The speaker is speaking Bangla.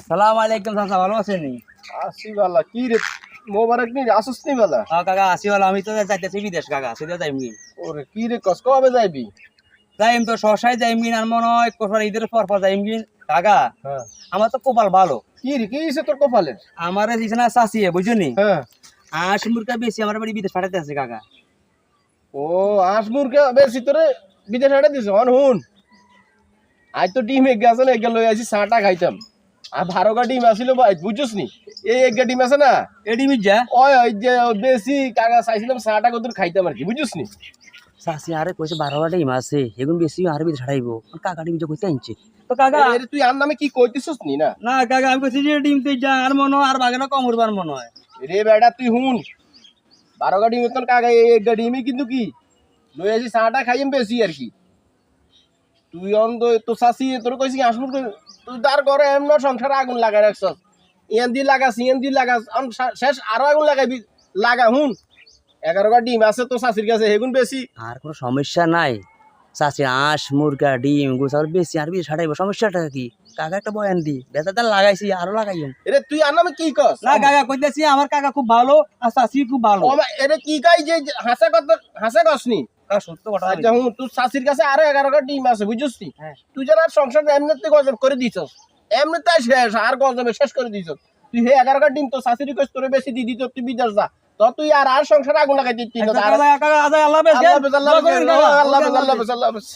সালাম আলাইকুম চাচা, ভালো আছেন নি? আসি বালা কি রে মোবারক নি আসস নি বালা। কাকা আসি ভালো, আমি তো যাইতেছি বিদেশ কাকা, সেটা যাইমি। ওরে কি রে কস কবে যাইবি? যাইম তো সসাই যাইমি, আর মনে হয় কোথাও ঈদের পর যাইমি কাকা। হ্যাঁ আমার তো কপাল ভালো। কি রে কি হইছে তোর কপালের? আমার দিছে না চাচিয়ে, বুঝলি? হ্যাঁ আশ মুরগা বেশি আমার বাড়ি বিদেশ পাঠাতে আছে কাকা। ও আস মুরগা বেশি তোরে বিদেশ হাটে দিছে অন হুন। আজ তো ডিম এক গেছে না, এক লই আইছি চাটা খাইতাম। আর 12টা ডিম আছিল ভাই, বুঝছস নি? এই এক ডিম আছে না, এডি মির্জা ওই ওই যে বেশি কাকা চাইছিলাম চাটা কত খাইতাম আর কি, বুঝছস নি? চাচি আরে কইছে 12টা ডিম আছে, এগুন বেশি আর বিদেশ ছাড়াইবো। কাকা ডিম যে কইতে আনছে তো কাকা। এরে তুই আর নামে কি কইতেছস নি না? না কাকা, আমি কইছি যে ডিম তুই যা, আর মনে হয় আর বাগানে কম উঠবার মনে হয়। রে বেটা তুই হুন, 12টা ডিম তোর কাকা এক ডিমই কিন্তু কি লই আইছি চাটা খাইম বেশি আর কি। তুই অন্ধ তো চাষি তোর কইছি আসবো, তুই তার ঘরে এমন সংসারে আগুন লাগাই রাখছস। ইয়ান দি লাগাস ইয়ান দি লাগাস, শেষ আরো আগুন লাগাইবি। লাগা হুন, 11টা ডিম আছে তো চাষির কাছে, হেগুন বেশি। আর কোনো সমস্যা নাই চাচি, আঁশ মুরগা ডিম গোছার বেশি আর বেশি ছাড়াইবো, সমস্যাটা কি? কাকা একটা বয়ান দি, বেতাটা লাগাইছি আরো লাগাইম। এরে তুই আর নামে কি কস? না কাকা কইতেছি আমার কাকা খুব ভালো আর চাচি খুব ভালো। এরে কি কাই যে হাসা কথা হাসা কসনি? কাকা সত্য কথা আচ্ছা হুন, তুই চাষির কাছে আরো 11টা ডিম আছে, বুঝছিস নি? হ্যাঁ। তুই যারা সংসার এমনিতে গজব করে দিছস, এমনিতে শেষ আর গজবে শেষ করে দিছস। তুই হে 11টা ডিম তো চাষির কইস তোরে বেশি দি দিত, তুই বিদেশ যা। তো তুই আর সংসার আগুন লাগাই দিতি না। কাকা আল্লাহ হাফেজ। আল্লাহ হাফেজ, আল্লাহ হাফেজ, আল্লাহ হাফেজ, আল্লাহ হাফেজ, আল্লাহ হাফেজ।